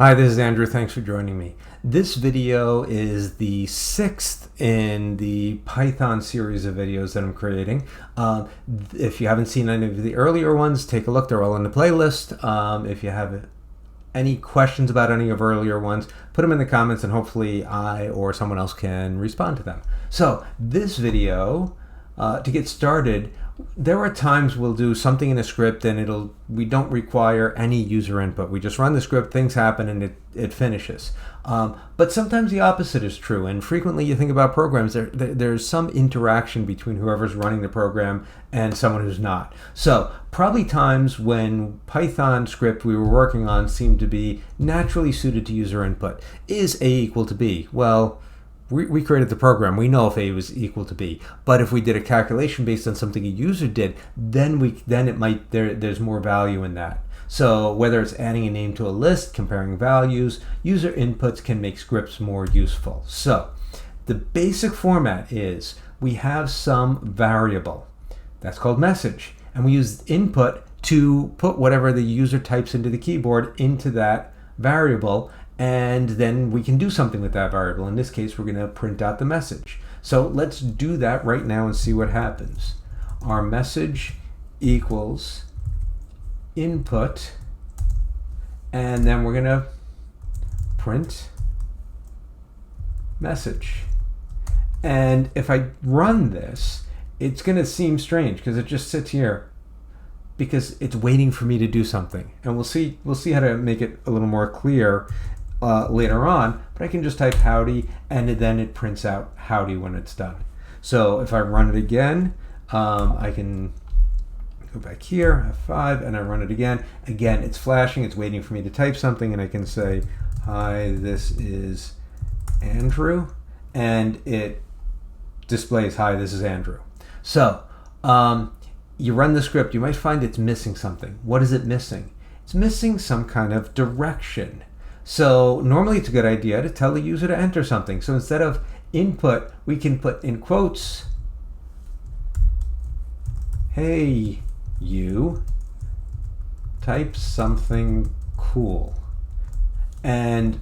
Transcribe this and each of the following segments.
Hi, this is Andrew. Thanks for joining me. This video is the sixth in the Python series of videos that I'm creating. If you haven't seen any of the earlier ones, take a look. They're all in the playlist. If you have any questions about any of earlier ones, put them in the comments and hopefully I or someone else can respond to them. So this video, to get started, there are times we'll do something in a script and we don't require any user input. We just run the script, things happen, and it finishes. But sometimes the opposite is true, and frequently you think about programs, there's some interaction between whoever's running the program and someone who's not. So probably times when Python script we were working on seemed to be naturally suited to user input. Is A equal to B? Well, we created the program. We know if A was equal to B. But if we did a calculation based on something a user did, then there's more value in that. So whether it's adding a name to a list, comparing values, user inputs can make scripts more useful. So the basic format is we have some variable. That's called message. And we use input to put whatever the user types into the keyboard into that variable, and then we can do something with that variable. In this case, we're going to print out the message. So let's do that right now and see what happens. Our message equals input, and then we're going to print message. And if I run this, it's going to seem strange because it just sits here because it's waiting for me to do something. And we'll see how to make it a little more clear later on, but I can just type howdy and then it prints out howdy when it's done. So if I run it again, I can go back here, F5, and I run it again. Again, it's flashing, it's waiting for me to type something, and I can say, hi, this is Andrew, and it displays, hi, this is Andrew. So you run the script, you might find it's missing something. What is it missing? It's missing some kind of direction. So normally it's a good idea to tell the user to enter something. So instead of input, we can put in quotes, hey, you, type something cool. And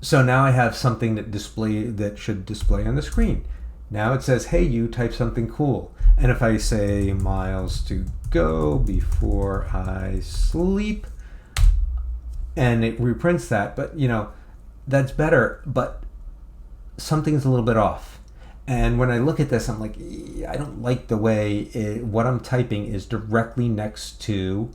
so now I have something that should display on the screen. Now it says, hey, you, type something cool. And if I say miles to go before I sleep, and it reprints that, but that's better, but something's a little bit off. And when I look at this, I'm like, I don't like the way what I'm typing is directly next to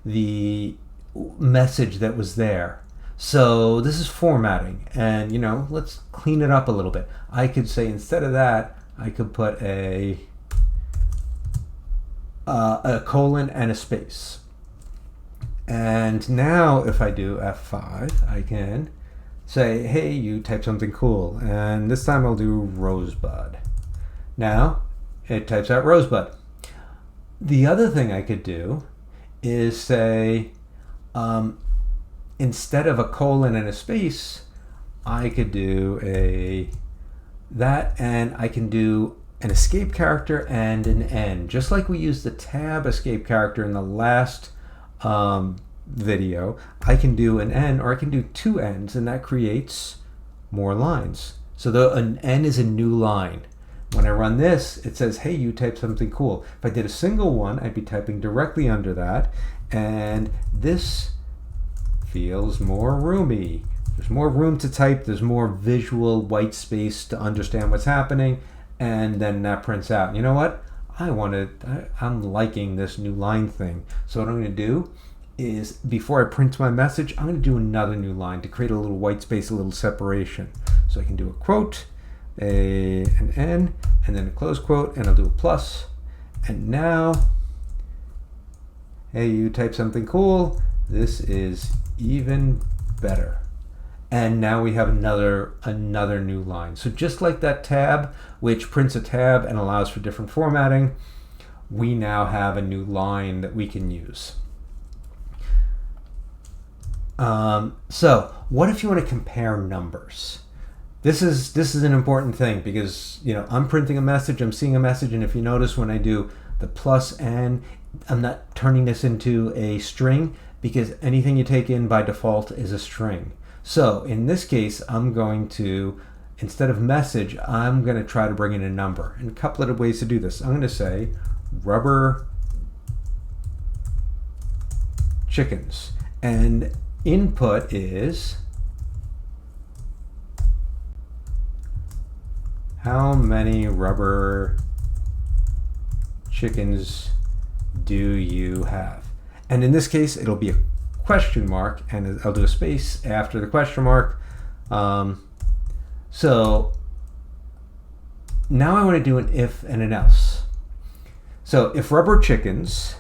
the message that was there. So this is formatting, and let's clean it up a little bit. I could say instead of that, I could put a colon and a space. And now if I do F5, I can say, hey, you, type something cool. And this time I'll do Rosebud. Now it types out Rosebud. The other thing I could do is say, instead of a colon and a space, I could do that, and I can do an escape character and an N. Just like we used the tab escape character in the last video, I can do an N, or I can do two N's, and that creates more lines. So an N is a new line. When I run this, it says, hey, you, type something cool. If I did a single one, I'd be typing directly under that, and this feels more roomy. There's more room to type, there's more visual white space to understand what's happening, and then that prints out. You know what? I'm liking this new line thing. So what I'm going to do is, before I print my message, I'm going to do another new line to create a little white space, a little separation. So I can do a quote, an N, and then a close quote, and I'll do a plus. And now, hey, you, type something cool. This is even better. And now we have another new line. So just like that tab, which prints a tab and allows for different formatting, we now have a new line that we can use. So what if you want to compare numbers? This is an important thing because I'm printing a message, I'm seeing a message, and if you notice when I do the plus n, I'm not turning this into a string. because anything you take in by default is a string. So in this case, I'm going to, instead of message, I'm going to try to bring in a number. And a couple of ways to do this. I'm going to say rubber chickens. And input is how many rubber chickens do you have? And in this case, it'll be a question mark, and I'll do a space after the question mark. So now I want to do an if and an else. So if rubber chickens,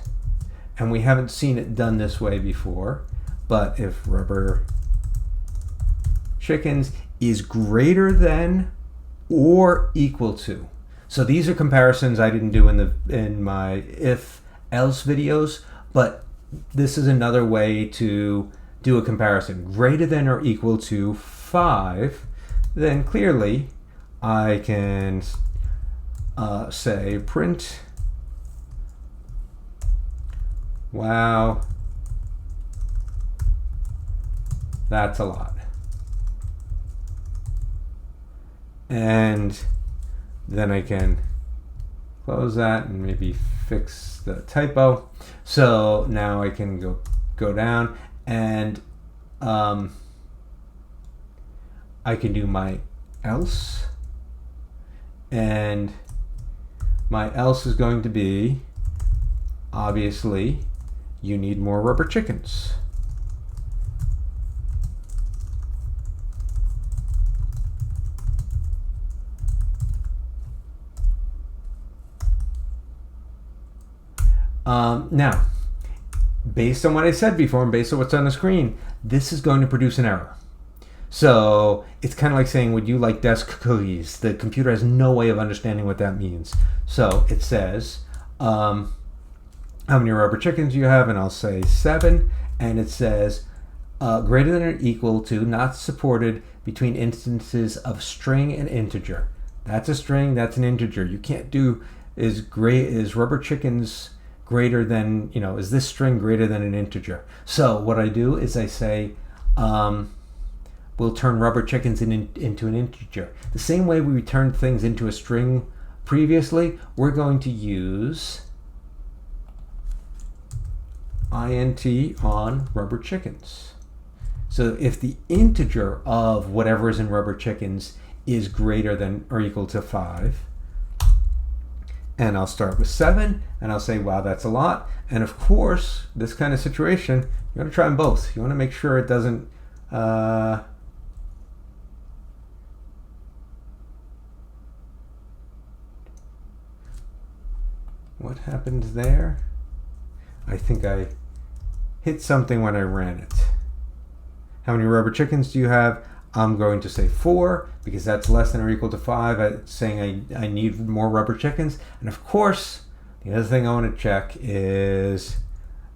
and we haven't seen it done this way before, but if rubber chickens is greater than or equal to. So these are comparisons I didn't do in my if else videos, but this is another way to do a comparison. Greater than or equal to 5, then clearly I can say print, wow, that's a lot. And then I can close that and maybe fix the typo. So now I can go down, and I can do my else, and my else is going to be, obviously, you need more rubber chickens. Now, based on what I said before and based on what's on the screen, this is going to produce an error. So it's kind of like saying, would you like desk cookies? The computer has no way of understanding what that means. So it says, how many rubber chickens do you have? And I'll say 7. And it says, greater than or equal to, not supported between instances of string and integer. That's a string, that's an integer. You can't do, is rubber chickens greater than, is this string greater than an integer? So what I do is I say, we'll turn rubber chickens into an integer. The same way we returned things into a string previously, we're going to use int on rubber chickens. So if the integer of whatever is in rubber chickens is greater than or equal to 5, and I'll start with 7, and I'll say, wow, that's a lot. And of course, this kind of situation, you want to try them both. You want to make sure it doesn't, what happened there? I think I hit something when I ran it. How many rubber chickens do you have? I'm going to say 4 because that's less than or equal to 5. It's saying I need more rubber chickens. And of course, the other thing I want to check is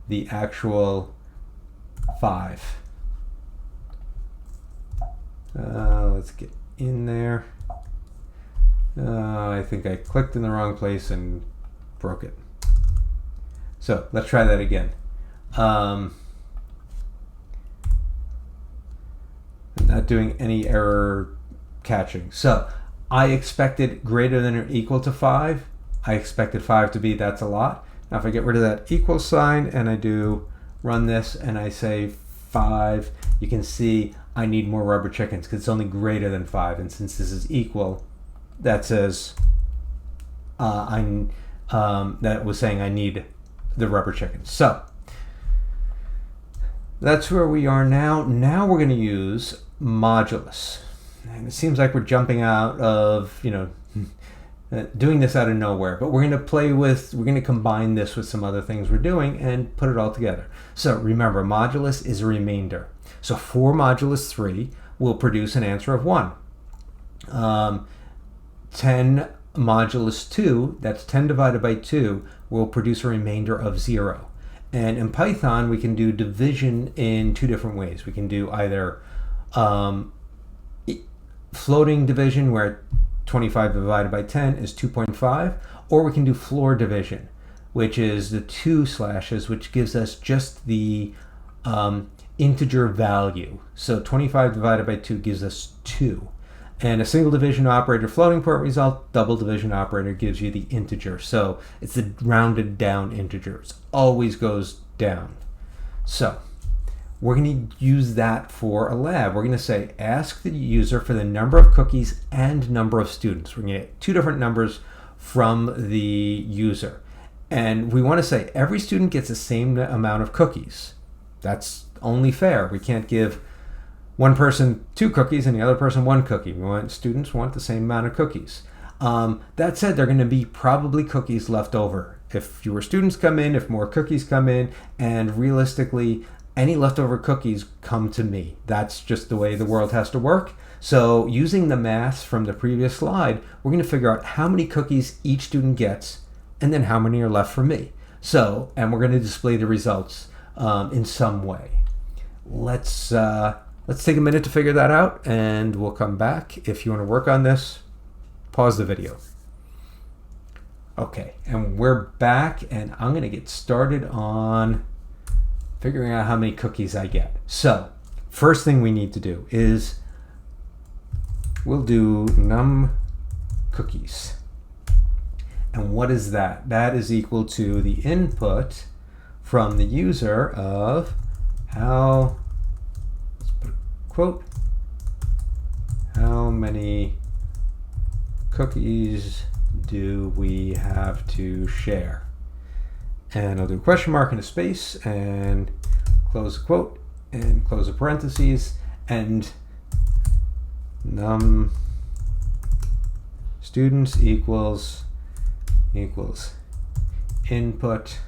the actual 5. Let's get in there. I think I clicked in the wrong place and broke it. So let's try that again. I'm not doing any error catching. So I expected greater than or equal to 5. I expected 5 to be, that's a lot. Now if I get rid of that equal sign and I do run this and I say 5, you can see I need more rubber chickens because it's only greater than 5. And since this is equal, that says that was saying I need the rubber chickens. So that's where we are now. Now we're going to use modulus. And it seems like we're jumping out of, doing this out of nowhere, but we're going to combine this with some other things we're doing and put it all together. So remember, modulus is a remainder. So 4 modulus 3 will produce an answer of 1. 10 modulus 2, that's 10 divided by 2, will produce a remainder of 0. And in Python, we can do division in 2 different ways. We can do either floating division, where 25 divided by 10 is 2.5, or we can do floor division, which is the 2 slashes, which gives us just the integer value. So 25 divided by 2 gives us 2. And a single division operator floating point result, double division operator gives you the integer. So it's the rounded down integer. It always goes down. So we're going to use that for a lab. We're going to say, ask the user for the number of cookies and number of students. We're going to get two different numbers from the user. And we want to say every student gets the same amount of cookies. That's only fair. We can't give one person 2 cookies and the other person 1 cookie. Students want the same amount of cookies. That said, there are going to be probably cookies left over. If fewer students come in, if more cookies come in, and realistically, any leftover cookies come to me. That's just the way the world has to work. So using the math from the previous slide, we're going to figure out how many cookies each student gets and then how many are left for me. So, and we're going to display the results in some way. Let's take a minute to figure that out, and we'll come back. If you want to work on this, pause the video. Okay, and we're back, and I'm going to get started on figuring out how many cookies I get. So, first thing we need to do is we'll do num cookies. And what is that? That is equal to the input from the user of how, let's put a quote, how many cookies do we have to share? And I'll do a question mark and a space and close the quote and close the parentheses, and num students equals input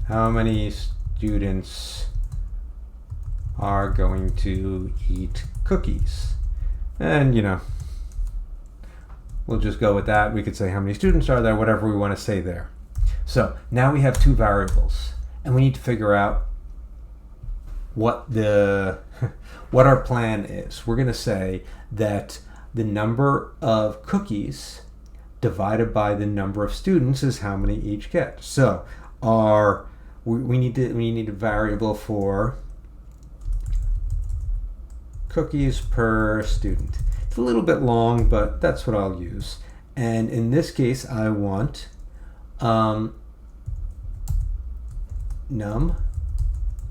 how many students are going to eat cookies. And we'll just go with that. We could say how many students are there, whatever we want to say there. So now we have 2 variables, and we need to figure out what our plan is. We're going to say that the number of cookies divided by the number of students is how many each get. So we need a variable for cookies per student. It's a little bit long, but that's what I'll use. And in this case, I want num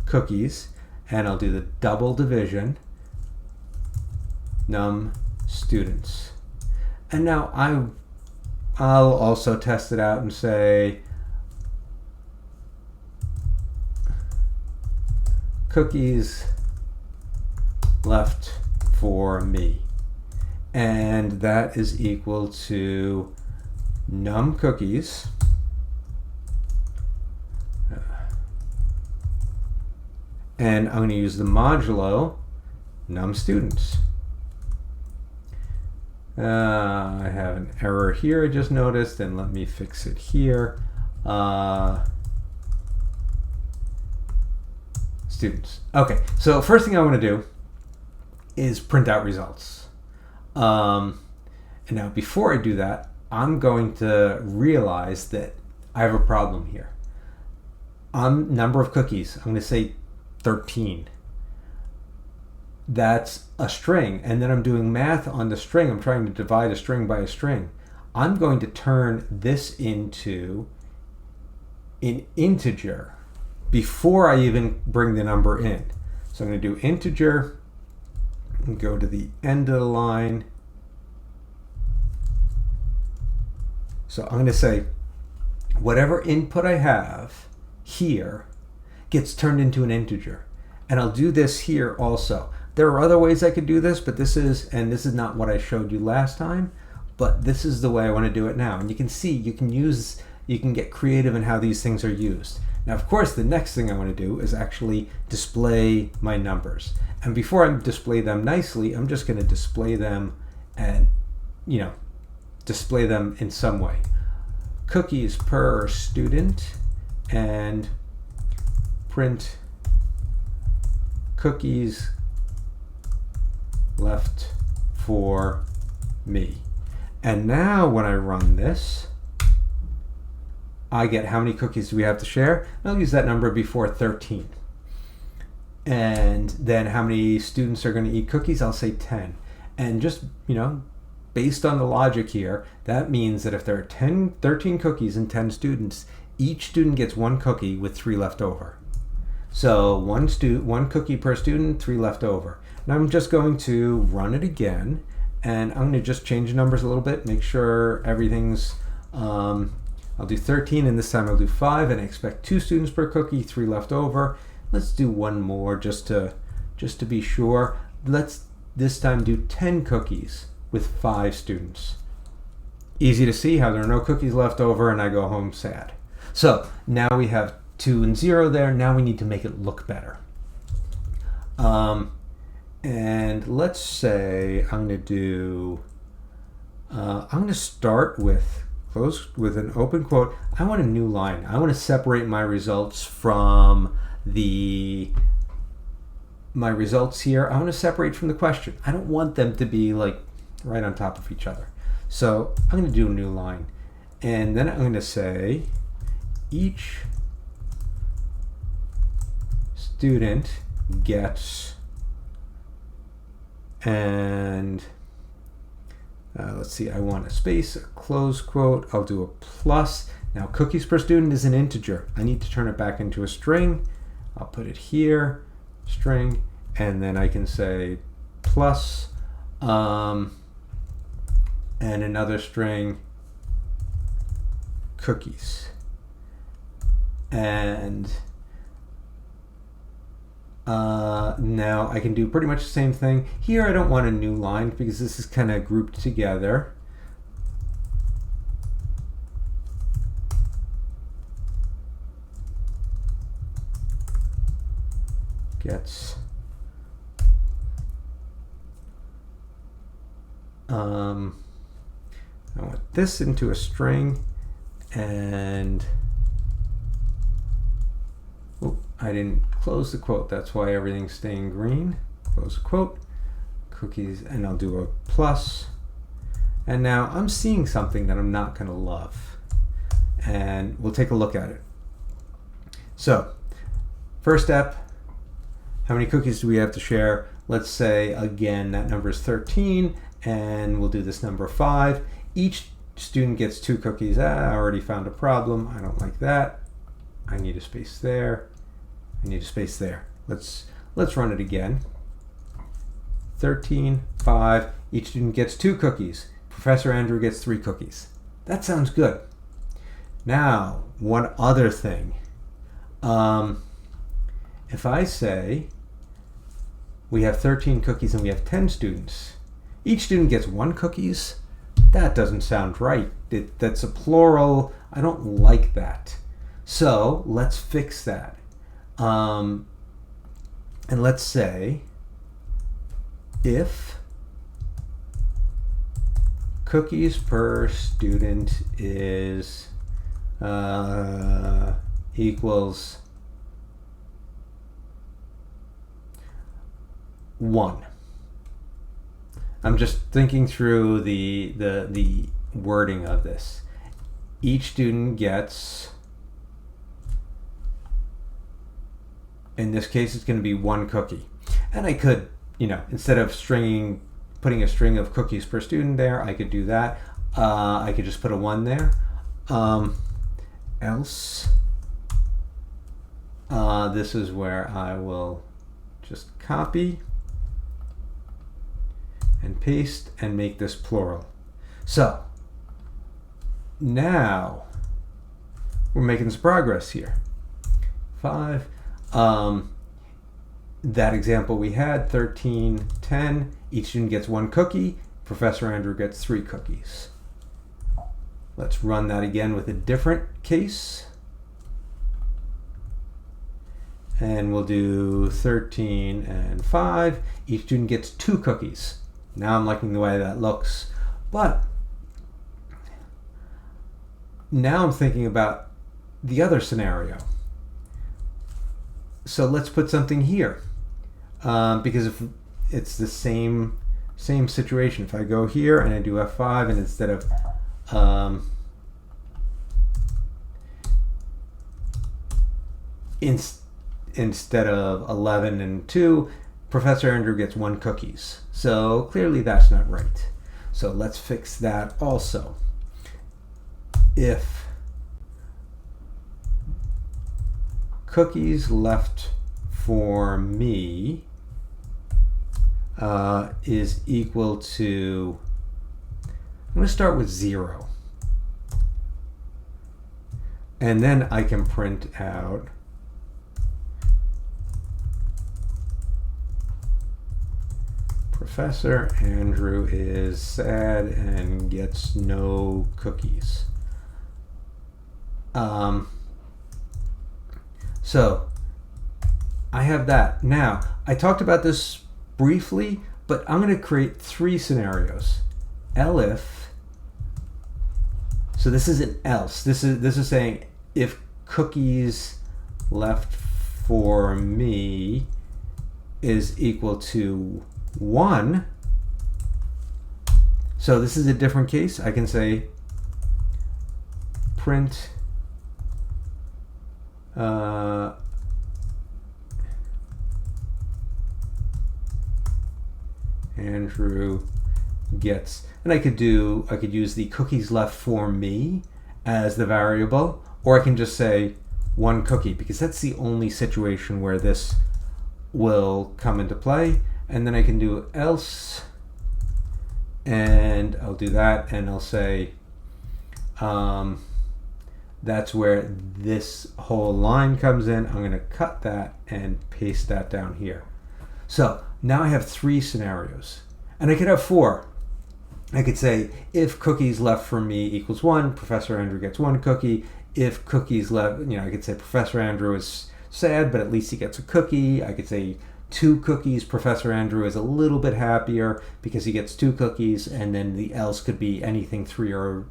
cookies, and I'll do the double division num students. And now I'll also test it out and say cookies left for me, and that is equal to num cookies and I'm going to use the modulo num students. I have an error here I just noticed, and let me fix it here. Students. Okay, so first thing I want to do is print out results. And now before I do that, I'm going to realize that I have a problem here. Number of cookies, I'm going to say 13. That's a string, and then I'm doing math on the string. I'm trying to divide a string by a string. I'm going to turn this into an integer before I even bring the number in. So I'm going to do integer and go to the end of the line. So I'm going to say whatever input I have here gets turned into an integer. And I'll do this here also. There are other ways I could do this, but this is not what I showed you last time, but this is the way I want to do it now. And you can see, you can get creative in how these things are used. Now, of course, the next thing I want to do is actually display my numbers. And before I display them nicely, I'm just going to display them and, display them in some way. Cookies per student, and print cookies left for me. And now when I run this, I get how many cookies do we have to share. I'll use that number before 13. And then how many students are going to eat cookies? I'll say 10. And just, based on the logic here, that means that if there are 13 cookies and 10 students, each student gets one cookie with 3 left over. So one cookie per student, 3 left over. Now I'm just going to run it again, and I'm going to just change the numbers a little bit, make sure everything's, I'll do 13, and this time I'll do 5, and I expect 2 students per cookie, 3 left over. Let's do one more just to be sure. Let's this time do 10 cookies with 5 students. Easy to see how there are no cookies left over and I go home sad. So now we have 2 and 0 there. Now we need to make it look better. And let's say I'm going to start with an open quote. I want a new line. I want to separate my results from my results here. I want to separate from the question. I don't want them to be like right on top of each other. So I'm going to do a new line. And then I'm going to say each student gets, and let's see, I want a space, a close quote. I'll do a plus. Now cookies per student is an integer. I need to turn it back into a string. I'll put it here, string, and then I can say plus, and another string, cookies. And now I can do pretty much the same thing. Here I don't want a new line because this is kind of grouped together. Gets I want this into a string, and I didn't close the quote. That's why everything's staying green. Close the quote, cookies, and I'll do a plus. And now I'm seeing something that I'm not going to love, and we'll take a look at it. So first step, how many cookies do we have to share? Let's say, again, that number is 13, and we'll do this number 5. Each student gets 2 cookies. I already found a problem. I don't like that. I need a space there. I need a space there. Let's run it again. 13, 5. Each student gets 2 cookies. Professor Andrew gets 3 cookies. That sounds good. Now, one other thing. If I say we have 13 cookies and we have 10 students, each student gets 1 cookies, that doesn't sound right. That's a plural. I don't like that. So let's fix that. And let's say if cookies per student is equals 1. I'm just thinking through the wording of this. Each student gets, in this case, it's going to be 1 cookie. And I could, instead of putting a string of cookies per student there, I could do that. I could just put a 1 there. Else, this is where I will just copy and paste and make this plural. So now we're making some progress here. 5. That example we had, 13, 10. Each student gets 1 cookie. Professor Andrew gets 3 cookies. Let's run that again with a different case. And we'll do 13 and 5. Each student gets 2 cookies. Now I'm liking the way that looks. But now I'm thinking about the other scenario. So let's put something here. Because if it's the same situation. If I go here and I do F5, and instead of instead of 11 and 2, Professor Andrew gets 1 cookies. So clearly that's not right. So let's fix that also. If cookies left for me is equal to, I'm going to start with 0. And then I can print out Professor Andrew is sad and gets no cookies. So I have that. Now, I talked about this briefly, but I'm going to create 3 scenarios. Elif, so this is an else. This is saying if cookies left for me is equal to 1. So this is a different case. I can say print Andrew gets, and I could use the cookies left for me as the variable, or I can just say 1 cookie, because that's the only situation where this will come into play. And then I can do else, and I'll do that, and I'll say that's where this whole line comes in. I'm going to cut that and paste that down here. So now I have 3 scenarios, and I could have 4. I could say if cookies left for me equals 1, Professor Andrew gets 1 cookie. If cookies left, I could say Professor Andrew is sad, but at least he gets a cookie. I could say 2 cookies, Professor Andrew is a little bit happier because he gets 2 cookies, and then the else could be anything 3 or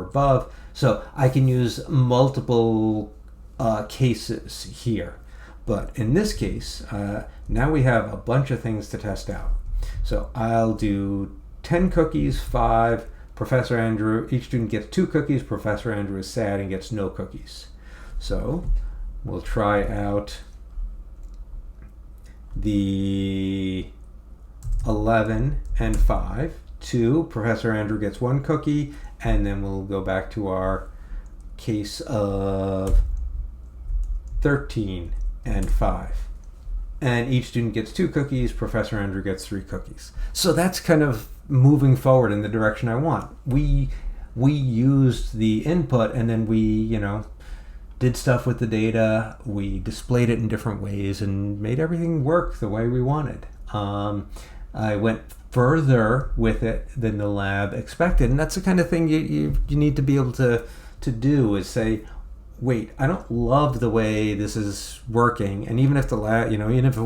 above. So I can use multiple cases here. But in this case, now we have a bunch of things to test out. So I'll do 10 cookies, 5, Professor Andrew, each student gets 2 cookies, Professor Andrew is sad and gets no cookies. So we'll try out the 11 and 5. 2, Professor Andrew gets 1 cookie, and then we'll go back to our case of 13 and 5. And each student gets 2 cookies, Professor Andrew gets 3 cookies. So that's kind of moving forward in the direction I want. We used the input, and then we, did stuff with the data. We displayed it in different ways and made everything work the way we wanted. I went further with it than the lab expected, and that's the kind of thing you need to be able to do, is say, wait, I don't love the way this is working, and even if the lab, even if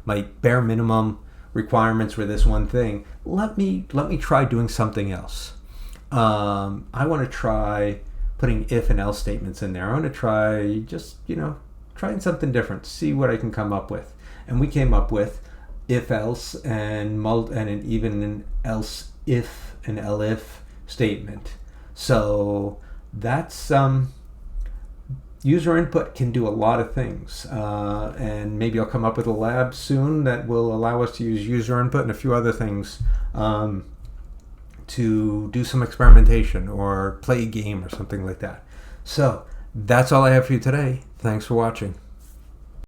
my bare minimum requirements were this one thing, let me try doing something else. I want to try putting if and else statements in there. I want to try just, trying something different, see what I can come up with. And we came up with if else and even an else if and elif statement. So that's user input can do a lot of things, and maybe I'll come up with a lab soon that will allow us to use user input and a few other things to do some experimentation or play a game or something like that. So that's all I have for you today. Thanks for watching.